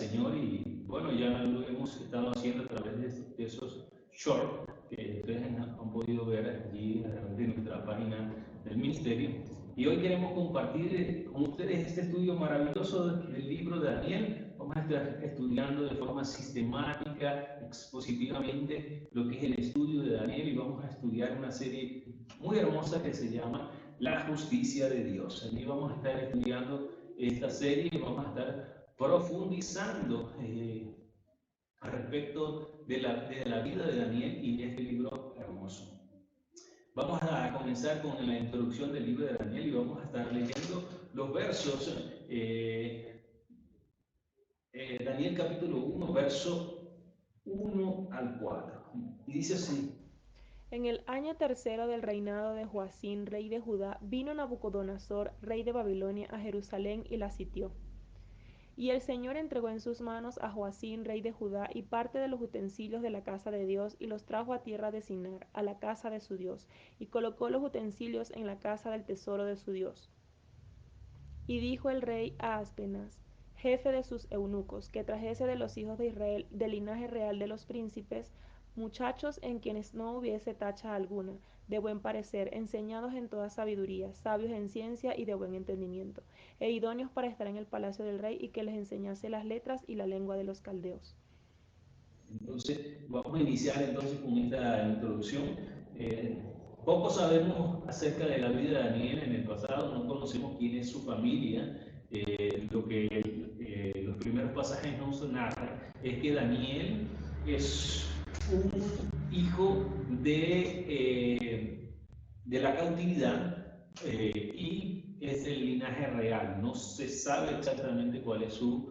Señor y bueno, ya lo hemos estado haciendo a través de esos shorts que ustedes han podido ver allí a través de nuestra página del ministerio. Y hoy queremos compartir con ustedes este estudio maravilloso del libro de Daniel. Vamos a estar estudiando de forma sistemática, expositivamente, lo que es el estudio de Daniel y vamos a estudiar una serie muy hermosa que se llama La Justicia de Dios. Allí vamos a estar estudiando esta serie y vamos a estar profundizando al respecto de la vida de Daniel y de este libro hermoso. Vamos a comenzar con la introducción del libro de Daniel y vamos a estar leyendo los versos, Daniel capítulo 1, verso 1 al 4. Y dice así: En el año tercero del reinado de Joacín, rey de Judá, vino Nabucodonosor, rey de Babilonia, a Jerusalén y la sitió. Y el Señor entregó en sus manos a Joacín, rey de Judá, y parte de los utensilios de la casa de Dios, y los trajo a tierra de Sinar, a la casa de su Dios, y colocó los utensilios en la casa del tesoro de su Dios. Y dijo el rey a Aspenaz, jefe de sus eunucos, que trajese de los hijos de Israel, del linaje real de los príncipes, muchachos en quienes no hubiese tacha alguna, de buen parecer, enseñados en toda sabiduría, sabios en ciencia y de buen entendimiento, e idóneos para estar en el palacio del rey, y que les enseñase las letras y la lengua de los caldeos. Entonces, vamos a iniciar entonces con esta introducción. Poco sabemos acerca de la vida de Daniel en el pasado, no conocemos quién es su familia. Lo que los primeros pasajes nos narran es que Daniel es un hijo de la cautividad y es del linaje real. No se sabe exactamente cuál es su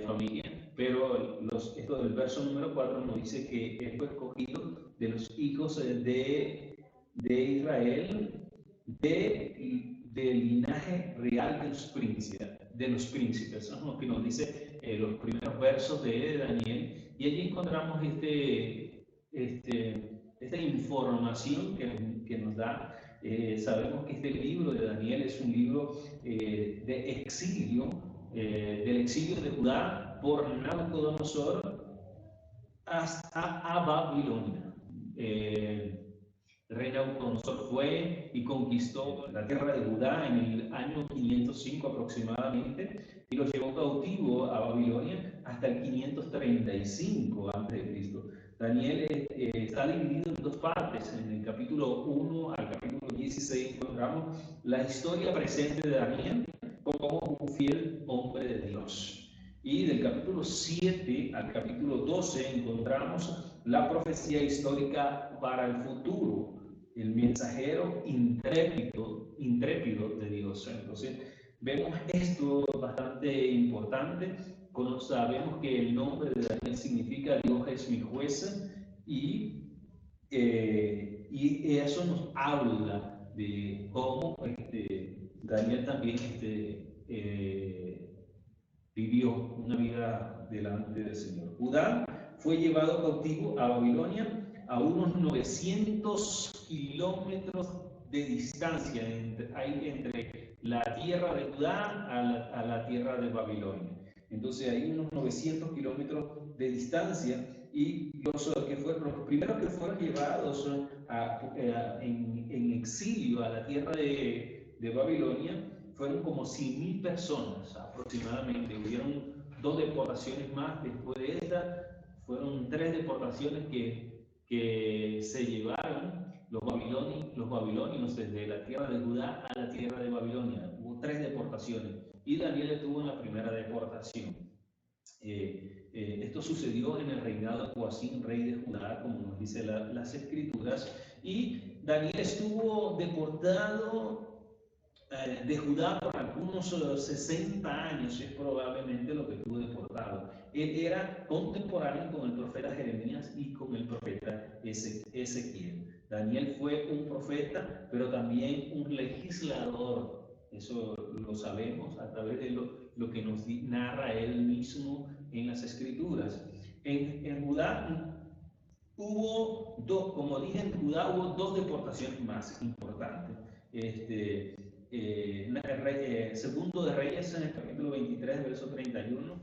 familia, pero esto del verso número 4 nos dice que él fue escogido de los hijos de Israel, del linaje real de los príncipes. Eso es lo que nos dice los primeros versos de Daniel, y allí encontramos esta información que nos da. Sabemos que este libro de Daniel es un libro de exilio, del exilio de Judá por Nabucodonosor a Babilonia. El rey Nabucodonosor fue y conquistó la tierra de Judá en el año 505 aproximadamente y los llevó cautivo a Babilonia hasta el 535 a.C. Daniel está dividido en dos partes. En el capítulo 1 al capítulo 16 encontramos la historia presente de Daniel como un fiel hombre de Dios. Y del capítulo 7 al capítulo 12 encontramos la profecía histórica para el futuro, el mensajero intrépido de Dios. Entonces, vemos esto bastante importante. Sabemos que el nombre de Daniel significa Dios es mi juez y eso nos habla de cómo Daniel también vivió una vida delante del Señor. Judá fue llevado cautivo a Babilonia a unos 900 kilómetros de distancia entre la tierra de Judá a la tierra de Babilonia. Entonces hay unos 900 kilómetros de distancia y los primeros que fueron llevados en exilio a la tierra de Babilonia fueron como 100.000 personas aproximadamente. Hubieron dos deportaciones más después de esta. Fueron tres deportaciones que se llevaron los babilonios desde la tierra de Judá a la tierra de Babilonia. Hubo tres deportaciones y Daniel estuvo en la primera deportación. Esto sucedió en el reinado de Joacín, rey de Judá, como nos dice las escrituras, y Daniel estuvo deportado de Judá por algunos 60 años, es probablemente lo que estuvo deportado. Él era contemporáneo con el profeta Jeremías y con el profeta Ezequiel. Daniel fue un profeta, pero también un legislador. Eso lo sabemos a través de lo que nos narra él mismo en las escrituras. En Judá hubo dos, como dije, en Judá hubo dos deportaciones más importantes. Segundo de Reyes, en el capítulo 23, verso 31.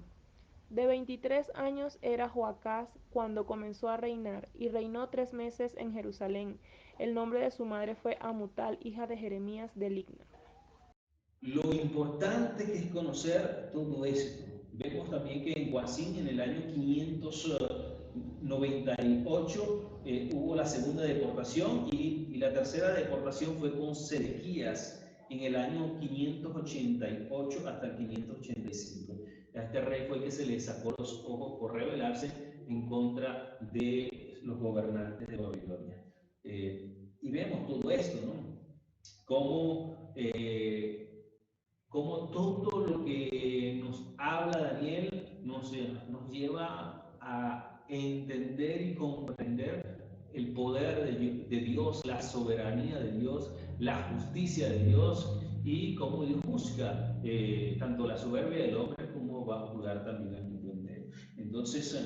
De 23 años era Joacás cuando comenzó a reinar, y reinó 3 meses en Jerusalén. El nombre de su madre fue Amutal, hija de Jeremías de Libna. Lo importante que es conocer todo esto. Vemos también que en Joacín, en el año 598, hubo la segunda deportación y la tercera deportación fue con Sedequías en el año 588 hasta el 585. A este rey fue que se le sacó los ojos por rebelarse en contra de los gobernantes de Babilonia. Y vemos todo esto, ¿no? Cómo como todo lo que nos habla Daniel nos lleva a entender y comprender el poder de Dios, la soberanía de Dios, la justicia de Dios y cómo Dios juzga tanto la soberbia del hombre como va a juzgar también al mundo entero. Entonces,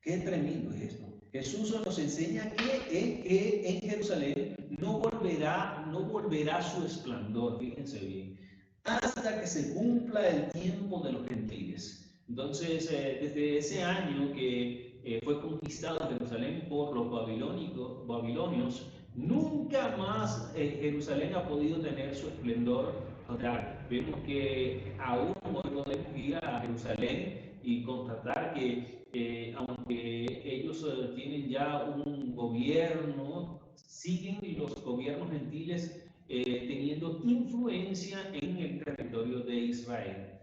qué tremendo es esto. Jesús nos enseña que en Jerusalén no volverá su esplendor, fíjense bien, hasta que se cumpla el tiempo de los gentiles. Entonces, desde ese año que fue conquistada Jerusalén por los babilonios, nunca más Jerusalén ha podido tener su esplendor total. Vemos que aún hoy podemos ir a Jerusalén y constatar que aunque ellos tienen ya un gobierno, siguen los gobiernos gentiles teniendo influencia en el territorio de Israel.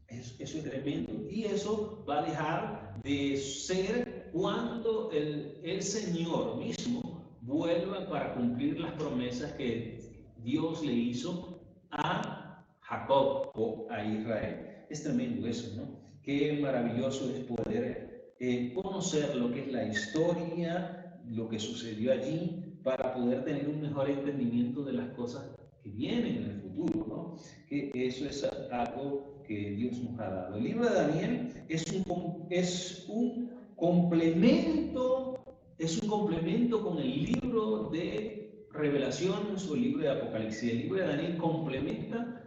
Eso es tremendo. Y eso va a dejar de ser cuando el Señor mismo vuelva para cumplir las promesas que Dios le hizo a Jacob o a Israel. Es tremendo eso, ¿no? Qué maravilloso es poder conocer lo que es la historia, lo que sucedió allí, para poder tener un mejor entendimiento de las cosas que vienen en el futuro, ¿no? Que eso es algo que Dios nos ha dado. El libro de Daniel es un complemento con el libro de Revelaciones o el libro de Apocalipsis. El libro de Daniel complementa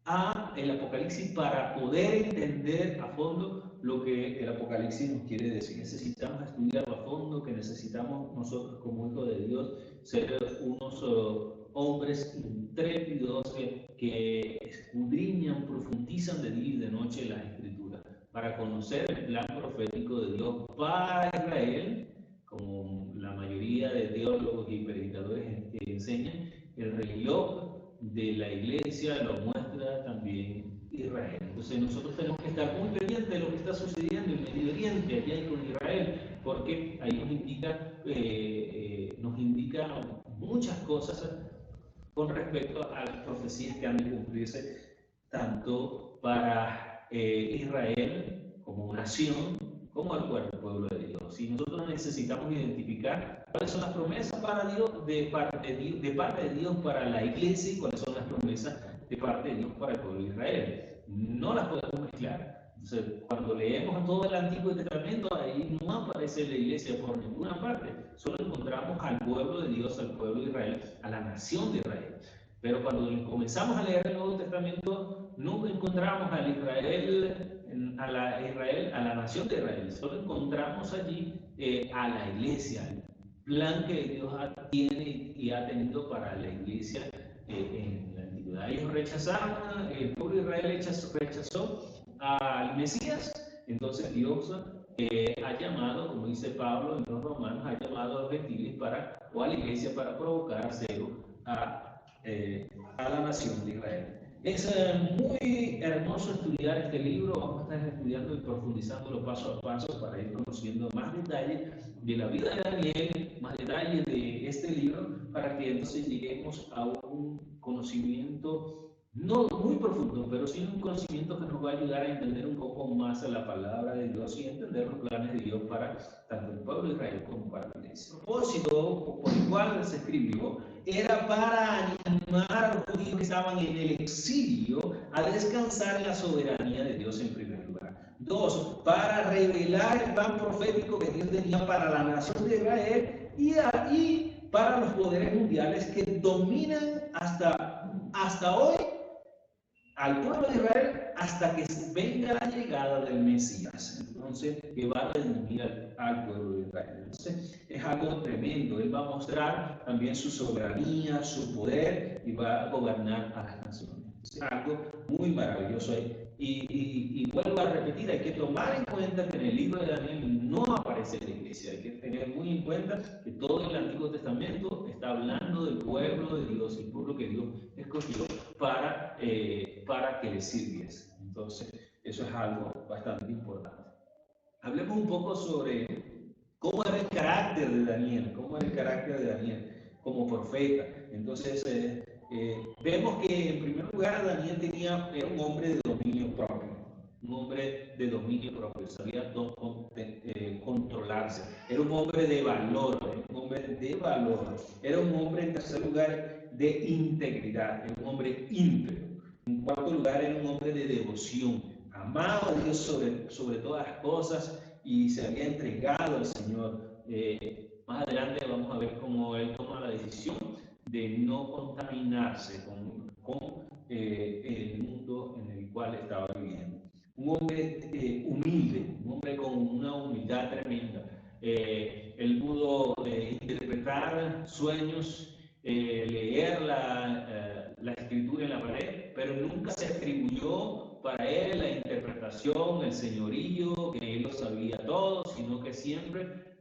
a el Apocalipsis para poder entender a fondo lo que el Apocalipsis nos quiere decir. Necesitamos estudiarlo a fondo, que necesitamos nosotros como hijos de Dios ser unos hombres intrépidos que escudriñan, profundizan de día y de noche las Escrituras para conocer el plan profético de Dios para Israel, como la mayoría de teólogos y predicadores enseñan. El reloj de la iglesia lo muestra también Israel. Entonces nosotros tenemos que estar muy pendientes de lo que está sucediendo en Medio Oriente, allá con Israel, porque ahí nos indica muchas cosas con respecto a las profecías que han de cumplirse tanto para Israel como nación, como al pueblo de Dios. Y nosotros necesitamos identificar cuáles son las promesas para Dios, de parte de Dios para la iglesia, y cuáles son las promesas de parte de Dios para el pueblo de Israel. No las podemos mezclar. Entonces, cuando leemos todo el Antiguo Testamento, ahí no aparece la iglesia por ninguna parte. Solo encontramos al pueblo de Dios, al pueblo de Israel, a la nación de Israel. Pero cuando comenzamos a leer el Nuevo Testamento, no encontramos a la nación de Israel. Solo encontramos allí a la iglesia, el plan que Dios tiene y ha tenido para la iglesia en la antigüedad. Ellos rechazaron, el pueblo de Israel rechazó al Mesías. Entonces Dios ha llamado, como dice Pablo en los Romanos, ha llamado a los gentiles o a la iglesia para provocar a celo a la nación de Israel. Es muy hermoso estudiar este libro. Vamos a estar estudiando y profundizándolo paso a paso para ir conociendo más detalles de la vida de Daniel, más detalles de este libro, para que entonces lleguemos a un conocimiento no muy profundo, pero sí un conocimiento que nos va a ayudar a entender un poco más a la palabra de Dios y entender los planes de Dios para tanto el pueblo de Israel como para la iglesia. El propósito por el cual se escribió era para animar a los judíos que estaban en el exilio a descansar en la soberanía de Dios en primer lugar. 2, para revelar el plan profético que Dios tenía para la nación de Israel y para los poderes mundiales que dominan hasta hoy al pueblo de Israel hasta que venga la llegada del Mesías, entonces, que va a redimir al pueblo de Israel. Entonces, es algo tremendo. Él va a mostrar también su soberanía, su poder y va a gobernar a las naciones. Es algo muy maravilloso ahí. Y vuelvo a repetir, hay que tomar en cuenta que en el libro de Daniel no aparece la iglesia. Hay que tener muy en cuenta que todo el Antiguo Testamento está hablando del pueblo de Dios, el pueblo que Dios escogió para que le sirvies. Entonces, eso es algo bastante importante. Hablemos un poco sobre cómo era el carácter de Daniel, cómo era el carácter de Daniel como profeta. Entonces, vemos que en primer lugar Daniel era un hombre de dominio propio, un hombre de dominio propio, sabía controlarse, era un hombre de valor, era un hombre en tercer lugar de integridad, era un hombre íntegro. En cuarto lugar, era un hombre de devoción, amaba a Dios sobre todas las cosas y se había entregado al Señor. Más adelante vamos a ver cómo él toma la decisión de no contaminarse con el mundo en el cual estaba viviendo. Un hombre humilde, un hombre con una humildad tremenda. Él pudo interpretar sueños, leer la escritura en la pared, pero nunca se atribuyó para él la interpretación, el señorío, que él lo sabía todo, sino que siempre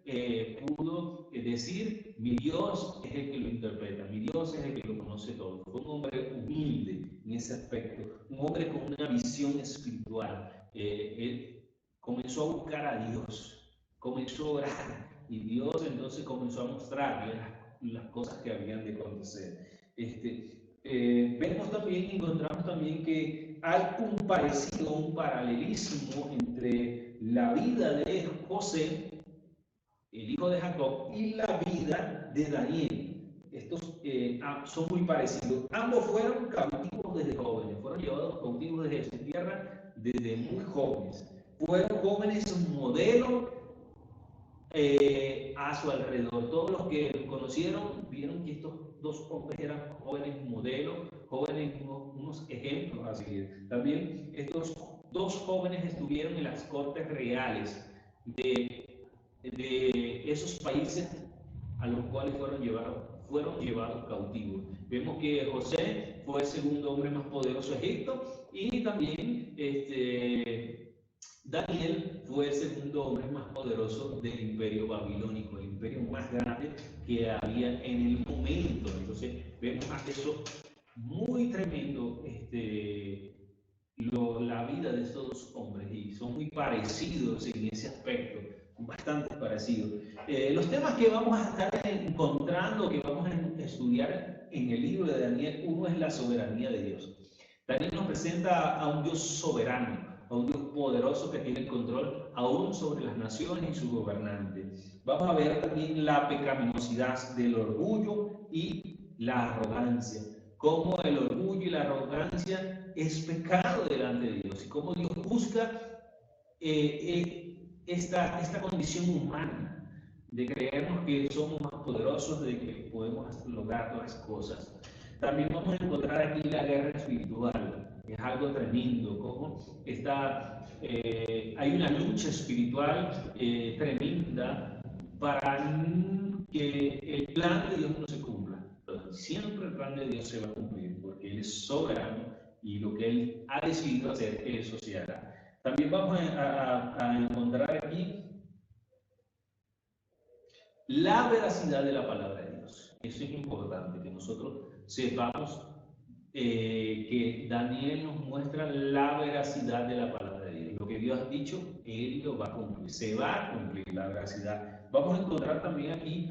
pudo decir, mi Dios es el que lo interpreta, mi Dios es el que lo conoce todo. Fue un hombre humilde en ese aspecto, un hombre con una visión espiritual. Él comenzó a buscar a Dios, comenzó a orar, y Dios entonces comenzó a mostrarle las cosas que habían de acontecer. Vemos también, encontramos también que hay un parecido, un paralelismo entre la vida de José, el hijo de Jacob, y la vida de Daniel. Estos son muy parecidos. Ambos fueron cautivos desde jóvenes, fueron llevados cautivos desde su tierra desde muy jóvenes. Fueron jóvenes modelo a su alrededor. Todos los que los conocieron vieron que estos dos hombres eran jóvenes modelos, jóvenes, unos ejemplos a seguir. También estos dos jóvenes estuvieron en las cortes reales de esos países a los cuales fueron llevados cautivos. Vemos que José fue el segundo hombre más poderoso de Egipto y también Daniel fue el segundo hombre más poderoso del imperio babilónico, el imperio más grande que había en el momento. Entonces vemos eso muy tremendo, la vida de estos dos hombres, y son muy parecidos en ese aspecto, bastante parecidos. Los temas que vamos a estar encontrando, que vamos a estudiar en el libro de Daniel, uno es la soberanía de Dios. Daniel nos presenta a un Dios soberano, a un Dios poderoso que tiene el control aún sobre las naciones y sus gobernantes. Vamos a ver también la pecaminosidad del orgullo y la arrogancia, cómo el orgullo y la arrogancia es pecado delante de Dios y cómo Dios busca esta condición humana de creernos que somos más poderosos, de que podemos lograr todas las cosas. También vamos a encontrar aquí la guerra espiritual, que es algo tremendo, como hay una lucha espiritual tremenda para que el plan de Dios no se cumpla. Pero siempre el plan de Dios se va a cumplir, porque Él es soberano y lo que Él ha decidido hacer, eso se hará. También vamos a encontrar aquí la veracidad de la palabra de Dios. Eso es importante, que nosotros sepamos que Daniel nos muestra la veracidad de la palabra de Dios. Lo que Dios ha dicho, Él lo va a cumplir, se va a cumplir la veracidad. Vamos a encontrar también aquí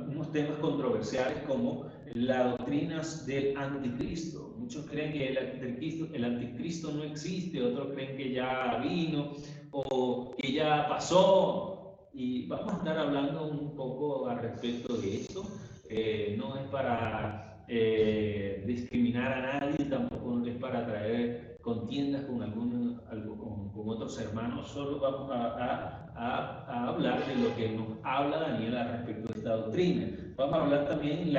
unos temas controversiales como las doctrinas del anticristo. Muchos creen que el anticristo no existe, otros creen que ya vino o que ya pasó. Y vamos a estar hablando un poco al respecto de esto. No es para discriminar a nadie, tampoco es para traer contiendas con otros hermanos, solo vamos a hablar de lo que nos habla Daniel al respecto de esta doctrina. Vamos a hablar también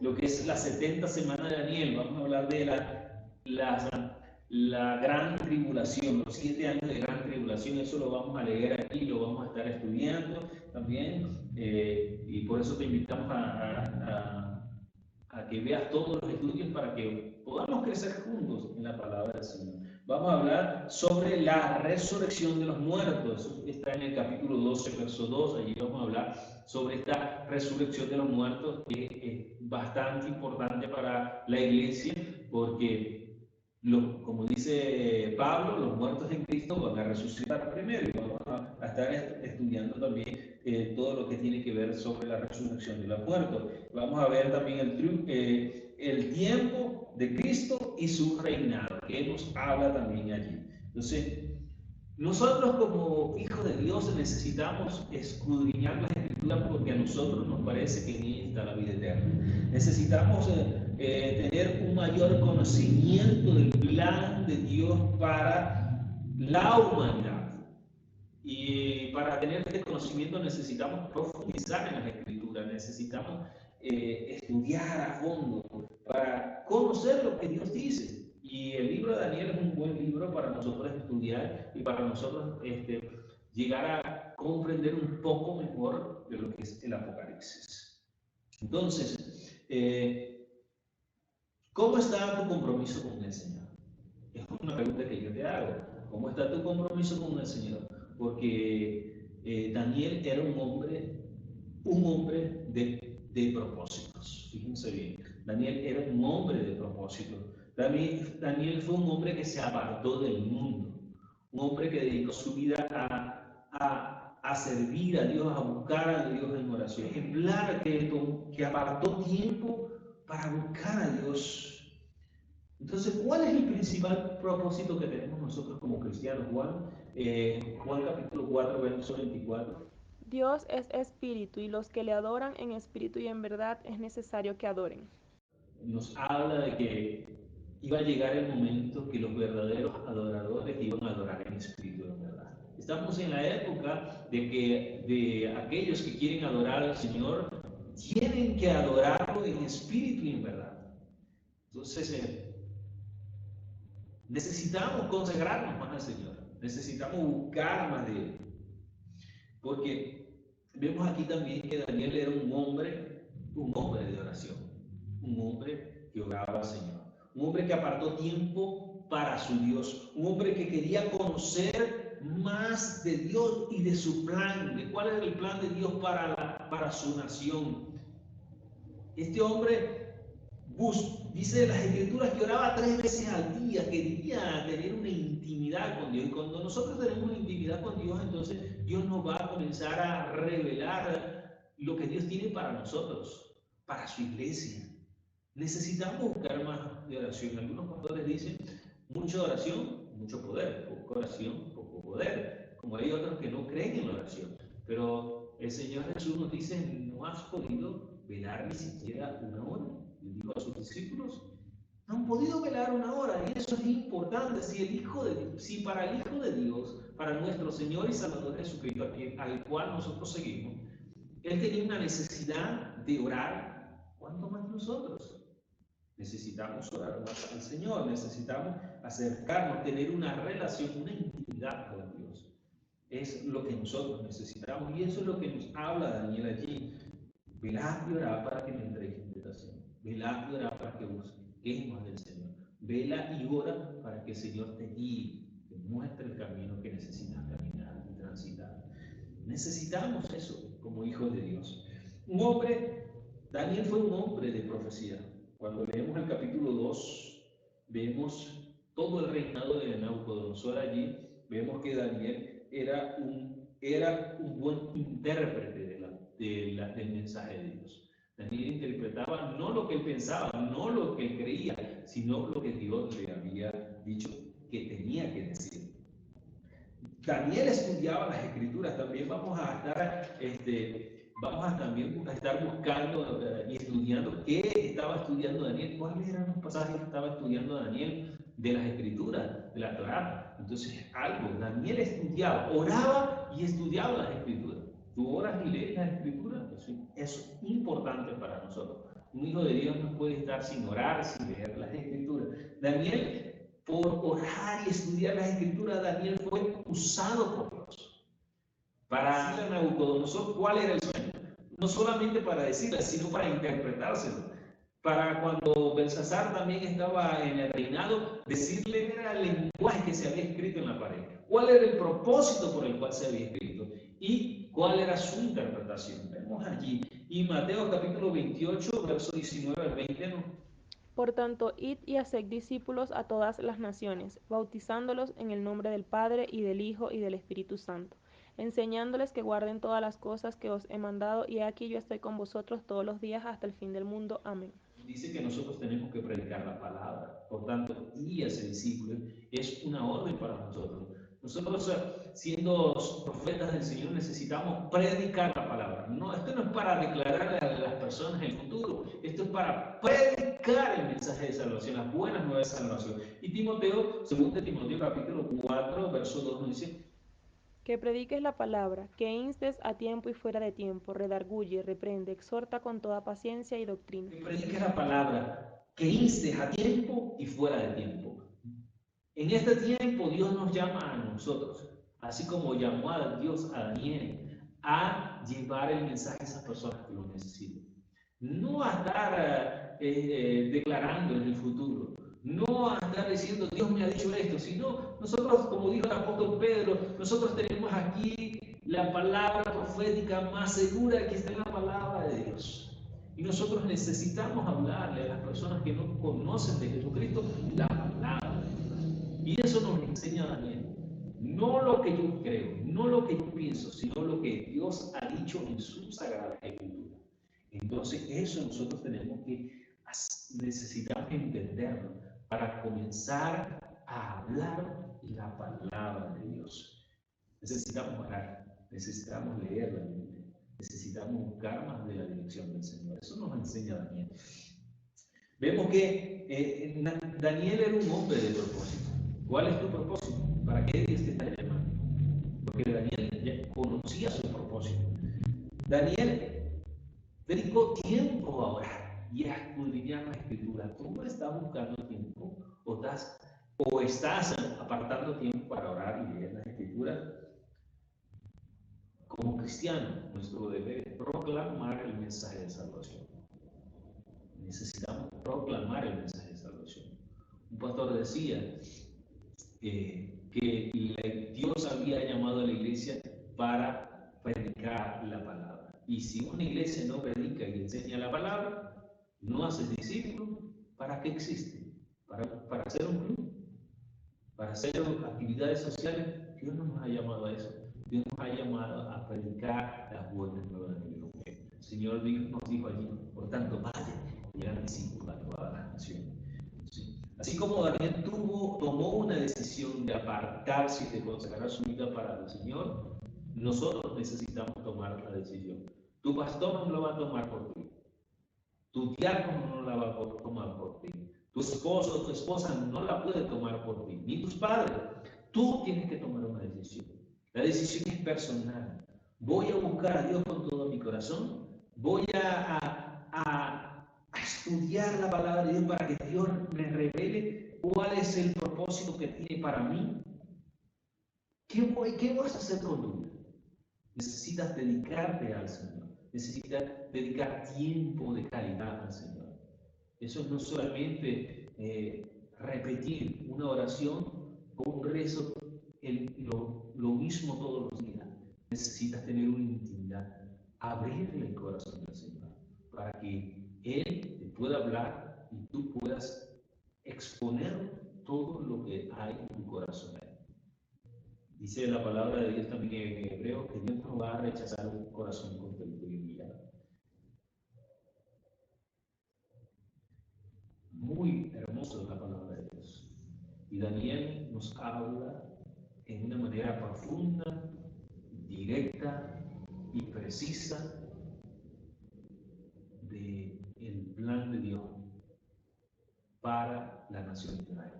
lo que es la 70 semana de Daniel. Vamos a hablar de la gran tribulación, los 7 años de gran tribulación. Eso lo vamos a leer aquí, lo vamos a estar estudiando también. Y por eso te invitamos a que veas todos los estudios para que podamos crecer juntos en la palabra del Señor. Vamos a hablar sobre la resurrección de los muertos. Eso está en el capítulo 12, verso 2. Allí vamos a hablar sobre esta resurrección de los muertos, que es bastante importante para la iglesia, porque como dice Pablo, los muertos en Cristo van a resucitar primero, y vamos a estar estudiando también todo lo que tiene que ver sobre la resurrección de los muertos. Vamos a ver también el tiempo de Cristo y su reinado, que nos habla también allí. Entonces, nosotros como hijos de Dios necesitamos escudriñar las Escrituras, porque a nosotros nos parece que en ella está la vida eterna. Necesitamos tener un mayor conocimiento del plan de Dios para la humanidad. Y para tener este conocimiento necesitamos profundizar en las Escrituras, necesitamos estudiar a fondo para conocer lo que Dios dice. Y el libro de Daniel es un buen libro para nosotros estudiar y para nosotros llegar a comprender un poco mejor de lo que es el Apocalipsis. Entonces, ¿cómo está tu compromiso con el Señor? Es una pregunta que yo te hago. ¿Cómo está tu compromiso con el Señor? Porque Daniel era un hombre de propósitos. Fíjense bien, Daniel era un hombre de propósitos. Daniel fue un hombre que se apartó del mundo, un hombre que dedicó su vida a servir a Dios, a buscar a Dios en oración. Ejemplar que apartó tiempo para buscar a Dios. Entonces, ¿cuál es el principal propósito que tenemos nosotros como cristianos? Juan capítulo 4, verso 24. Dios es espíritu, y los que le adoran en espíritu y en verdad es necesario que adoren. Nos habla de que iba a llegar el momento que los verdaderos adoradores iban a adorar en espíritu y en verdad. Estamos en la época de aquellos que quieren adorar al Señor, tienen que adorarlo en espíritu y en verdad. Entonces, necesitamos consagrarnos más al Señor, necesitamos buscar más de Él, porque vemos aquí también que Daniel era un hombre de oración, un hombre que oraba al Señor, un hombre que apartó tiempo para su Dios, un hombre que quería conocer más de Dios y de su plan, de cuál era el plan de Dios para su nación. Este hombre dice las Escrituras que oraba 3 veces al día, quería tener una intimidad con Dios. Y cuando nosotros tenemos una intimidad con Dios, entonces Dios nos va a comenzar a revelar lo que Dios tiene para nosotros, para su iglesia. Necesitamos buscar más de oración. Algunos pastores dicen, mucha oración, mucho poder, poca oración, poco poder. Como hay otros que no creen en la oración. Pero el Señor Jesús nos dice, no has podido velar ni siquiera una hora. Le dijo a sus discípulos, no han podido velar una hora, y eso es importante. Si para el Hijo de Dios, para nuestro Señor y Salvador Jesucristo, al cual nosotros seguimos, Él tenía una necesidad de orar, ¿cuánto más nosotros? Necesitamos orar más al Señor, necesitamos acercarnos, tener una relación, una intimidad con Dios. Es lo que nosotros necesitamos, y eso es lo que nos habla Daniel allí. Velad y orad para que no entréis en tentación. Velad y orad para que busquéis más del Señor. Vela y ora para que el Señor te guíe, te muestre el camino que necesitas caminar y transitar. Necesitamos eso como hijos de Dios. Daniel fue un hombre de profecía. Cuando leemos el capítulo 2, vemos todo el reinado de Nabucodonosor allí. Vemos que Daniel era un buen intérprete del mensaje de Dios. Daniel interpretaba no lo que él pensaba, no lo que él creía, sino lo que Dios le había dicho que tenía que decir. Daniel estudiaba las Escrituras. También vamos a estar buscando y estudiando qué estaba estudiando Daniel, cuáles eran los pasajes que estaba estudiando Daniel de las Escrituras, de la Torá. Entonces, Daniel estudiaba, oraba y estudiaba las Escrituras. ¿Tú oras y lees las Escrituras? Eso es importante para nosotros. Un hijo de Dios no puede estar sin orar, sin leer las Escrituras. Daniel, por orar y estudiar las Escrituras, Daniel fue usado por Dios para decirle a Nabucodonosor cuál era el sueño. No solamente para decirle, sino para interpretárselo. Para cuando Belsasar también estaba en el reinado, decirle era el lenguaje que se había escrito en la pared. ¿Cuál era el propósito por el cual se había escrito? Y cuál era su interpretación. Vemos allí. Y Mateo capítulo 28, verso 19 al 20, ¿no? Por tanto, id y haced discípulos a todas las naciones, bautizándolos en el nombre del Padre, y del Hijo, y del Espíritu Santo, enseñándoles que guarden todas las cosas que os he mandado, y aquí yo estoy con vosotros todos los días hasta el fin del mundo. Amén. Dice que nosotros tenemos que predicar la palabra. Por tanto, y hacer discípulos es una orden para nosotros. Nosotros, siendo profetas del Señor, necesitamos predicar la palabra. No, esto no es para declararle a las personas el futuro, esto es para predicar el mensaje de salvación, las buenas nuevas de salvación. Y Timoteo, 2 Timoteo capítulo 4, verso 2 nos dice: Que prediques la palabra, que instes a tiempo y fuera de tiempo, redarguye, reprende, exhorta con toda paciencia y doctrina. Que prediques la palabra, que instes a tiempo y fuera de tiempo. En este tiempo Dios nos llama a nosotros, así como llamó a Dios a Daniel, a llevar el mensaje a esas personas que lo necesitan. No a estar declarando en el futuro, no a estar diciendo Dios me ha dicho esto, sino nosotros, como dijo el apóstol Pedro, nosotros tenemos aquí la palabra profética más segura que está en la palabra de Dios. Y nosotros necesitamos hablarle a las personas que no conocen de Jesucristo la palabra. Y eso nos enseña Daniel. No lo que yo creo, no lo que yo pienso, sino lo que Dios ha dicho en su sagrada escritura. Entonces, eso nosotros tenemos que, necesitamos entenderlo para comenzar a hablar la palabra de Dios. Necesitamos orar, necesitamos leer la Biblia, necesitamos buscar más de la dirección del Señor. Eso nos enseña Daniel. Vemos que Daniel era un hombre de propósito. ¿Cuál es tu propósito? ¿Para qué Dios te está llamando? Porque Daniel ya conocía su propósito. Daniel dedicó tiempo a orar y a escudriñar la Escritura. ¿Tú estás buscando tiempo o estás apartando tiempo para orar y leer la Escritura? Como cristiano, nuestro deber es proclamar el mensaje de salvación. Necesitamos proclamar el mensaje de salvación. Un pastor decía que Dios había llamado a la iglesia para predicar la palabra. Y si una iglesia no predica y enseña la palabra, no hace discípulos, ¿para qué existe? ¿Para hacer un club? ¿Para hacer actividades sociales? Dios no nos ha llamado a eso. Dios nos ha llamado a predicar las buenas nuevas del Evangelio. El Señor nos dijo allí, por tanto, vayan y hagan discípulos a todas las naciones. ¿Sí? Así como Daniel tomó una decisión de apartarse y de consagrar su vida para el Señor, nosotros necesitamos tomar la decisión. Tu pastor no lo va a tomar por ti. Tu diácono no la va a tomar por ti. Tu esposo o tu esposa no la puede tomar por ti, ni tus padres. Tú tienes que tomar una decisión. La decisión es personal. Voy a buscar a Dios con todo mi corazón. Voy a estudiar la palabra de Dios para que Dios me revele cuál es el propósito que tiene para mí. ¿Qué vas a hacer con tu vida? Necesitas dedicarte al Señor. Necesitas dedicar tiempo de calidad al Señor. Eso no es solamente repetir una oración o un rezo lo mismo todos los días. Necesitas tener una intimidad, abrirle el corazón al Señor para que Él te pueda hablar y tú puedas exponer todo lo que hay en tu corazón. Dice la palabra de Dios también en hebreo que Dios no va a rechazar un corazón contrito y humillado. Muy hermosa es la palabra de Dios. Y Daniel nos habla en una manera profunda, directa y precisa del plan de Dios para la nación de Israel.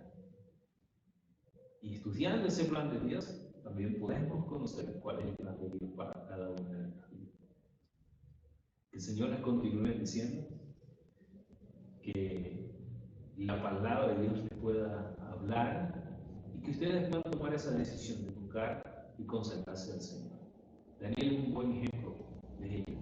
Y estudiando ese plan de Dios, también podemos conocer cuál es el plan de Dios para cada una de nuestras vidas. Que el Señor les continúe diciendo. que la palabra de Dios les pueda hablar y que ustedes puedan tomar esa decisión de buscar y consagrarse al Señor. Daniel es un buen ejemplo de ello.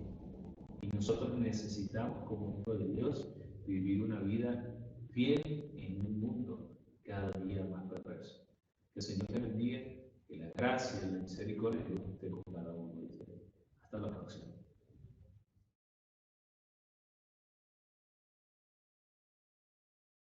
Y nosotros necesitamos, como hijo de Dios, vivir una vida fiel en un mundo cada día más perverso. Que el Señor te bendiga, que la gracia y la misericordia de Dios esté con cada uno de ustedes. Hasta la próxima.